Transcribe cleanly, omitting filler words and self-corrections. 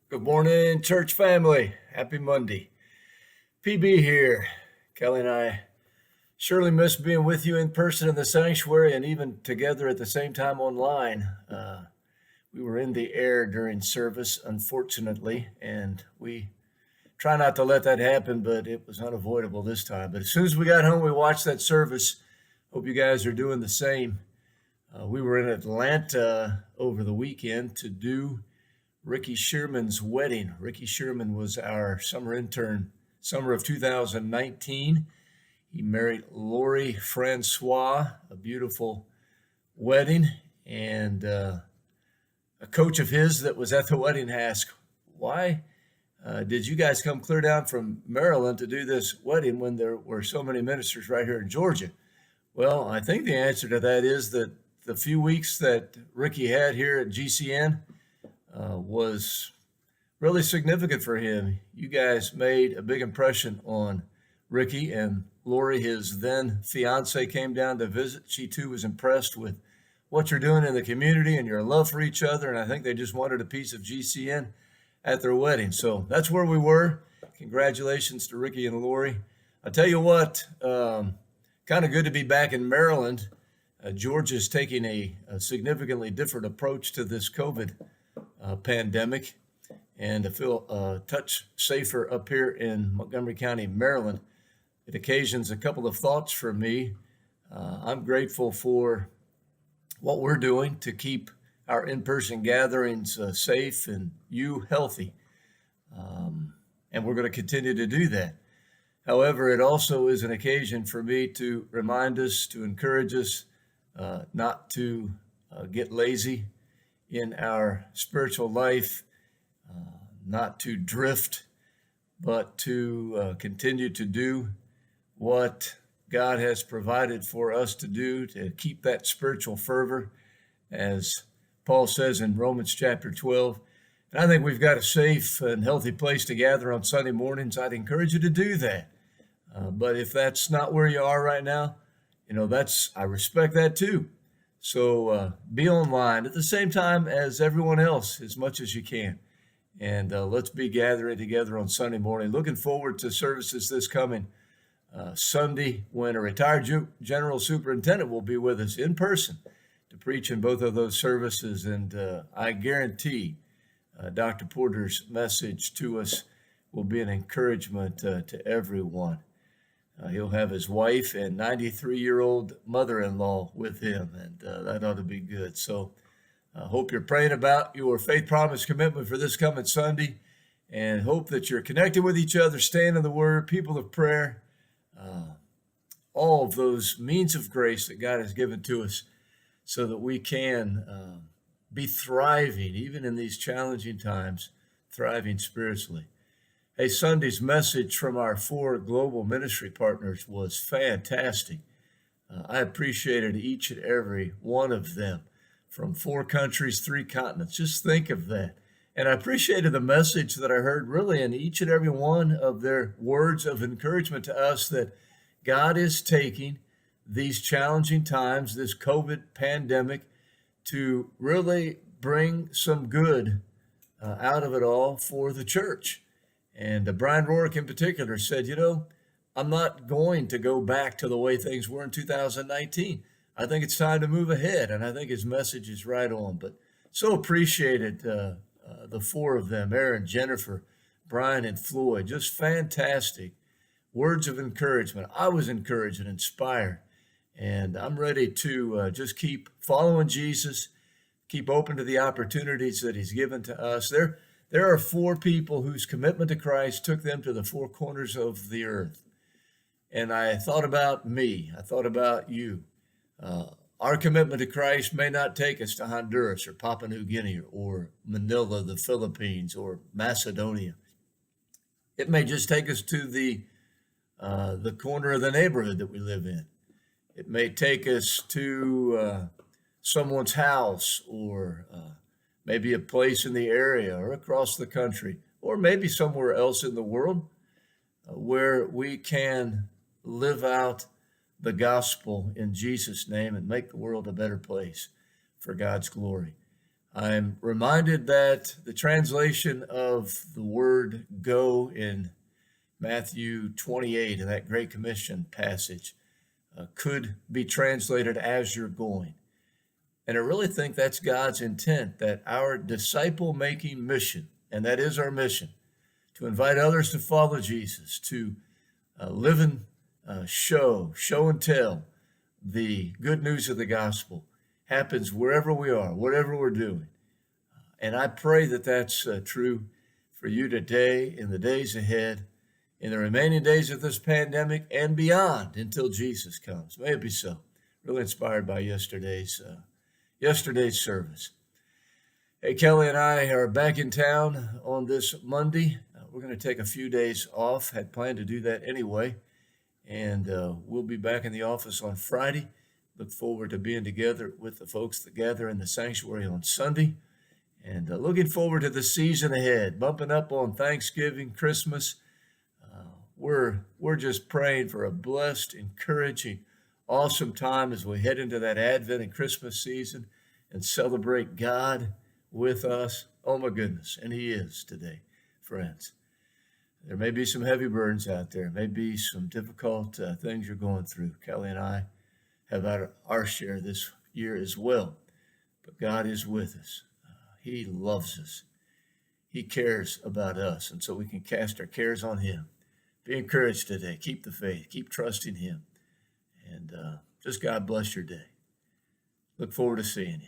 Good morning, church family. Happy Monday. PB here. Kelly and I surely miss being with you in person in the sanctuary and even together at the same time online. We were in the air during service, unfortunately, and we try not to let that happen, but it was unavoidable this time. But as soon as we got home, we watched that service. Hope you guys are doing the same. We were in Atlanta over the weekend to do Ricky Sherman's wedding. Ricky Sherman was our summer intern, summer of 2019. He married Lori Francois, a beautiful wedding. And a coach of his that was at the wedding asked, why did you guys come clear down from Maryland to do this wedding when there were so many ministers right here in Georgia? Well, I think the answer to that is that the few weeks that Ricky had here at GCN was really significant for him. You guys made a big impression on Ricky, and Lori, his then fiance, came down to visit. She too was impressed with what you're doing in the community and your love for each other, and I think they just wanted a piece of GCN at their wedding. So that's where we were. Congratulations to Ricky and Lori. I'll tell you what, kind of good to be back in Maryland. Georgia's taking a significantly different approach to this COVID pandemic, and to feel a touch safer up here in Montgomery County, Maryland. It occasions a couple of thoughts for me. I'm grateful for what we're doing to keep our in-person gatherings safe and you healthy. And we're going to continue to do that. However, it also is an occasion for me to remind us, to encourage us not to get lazy in our spiritual life, not to drift, but to continue to do what God has provided for us to do, to keep that spiritual fervor, as Paul says in Romans chapter 12. And I think we've got a safe and healthy place to gather on Sunday mornings. I'd encourage you to do that. But if that's not where you are right now, I respect that too. So be online at the same time as everyone else as much as you can. And let's be gathering together on Sunday morning. Looking forward to services this coming Sunday when a retired general superintendent will be with us in person to preach in both of those services. And I guarantee Dr. Porter's message to us will be an encouragement to everyone. He'll have his wife and 93-year-old mother-in-law with him, and that ought to be good. So I hope you're praying about your faith promise commitment for this coming Sunday, and hope that you're connected with each other, staying in the Word, people of prayer, all of those means of grace that God has given to us so that we can be thriving, even in these challenging times, thriving spiritually. Hey, Sunday's message from our 4 global ministry partners was fantastic. I appreciated each and every one of them from 4 countries, 3 continents. Just think of that. And I appreciated the message that I heard really in each and every one of their words of encouragement to us that God is taking these challenging times, this COVID pandemic, to really bring some good out of it all for the church. And Brian Rorick in particular said, I'm not going to go back to the way things were in 2019. I think it's time to move ahead. And I think his message is right on. But so appreciated the 4 of them, Aaron, Jennifer, Brian, and Floyd. Just fantastic words of encouragement. I was encouraged and inspired. And I'm ready to just keep following Jesus, keep open to the opportunities that he's given to us. There are 4 people whose commitment to Christ took them to the 4 corners of the earth. And I thought about me. I thought about you. Our commitment to Christ may not take us to Honduras or Papua New Guinea or Manila, the Philippines, or Macedonia. It may just take us to the corner of the neighborhood that we live in. It may take us to someone's house, or maybe a place in the area or across the country, or maybe somewhere else in the world where we can live out the gospel in Jesus' name and make the world a better place for God's glory. I'm reminded that the translation of the word go in Matthew 28, in that Great Commission passage, could be translated as you're going. And I really think that's God's intent, that our disciple making mission, and that is our mission, to invite others to follow Jesus, to live and show and tell the good news of the gospel, happens wherever we are, whatever we're doing. And I pray that that's true for you today, in the days ahead, in the remaining days of this pandemic, and beyond until Jesus comes. May it be so. Really inspired by yesterday's service. Hey, Kelly and I are back in town on this Monday. We're going to take a few days off. Had planned to do that anyway. And we'll be back in the office on Friday. Look forward to being together with the folks that gather in the sanctuary on Sunday. And looking forward to the season ahead, bumping up on Thanksgiving, Christmas. We're just praying for a blessed, encouraging, awesome time as we head into that Advent and Christmas season and celebrate God with us. Oh my goodness, and He is today, friends. There may be some heavy burdens out there, may be some difficult things you're going through. Kelly and I have had our share this year as well, but God is with us. He loves us. He cares about us, and so we can cast our cares on Him. Be encouraged today. Keep the faith. Keep trusting Him. And just God bless your day. Look forward to seeing you.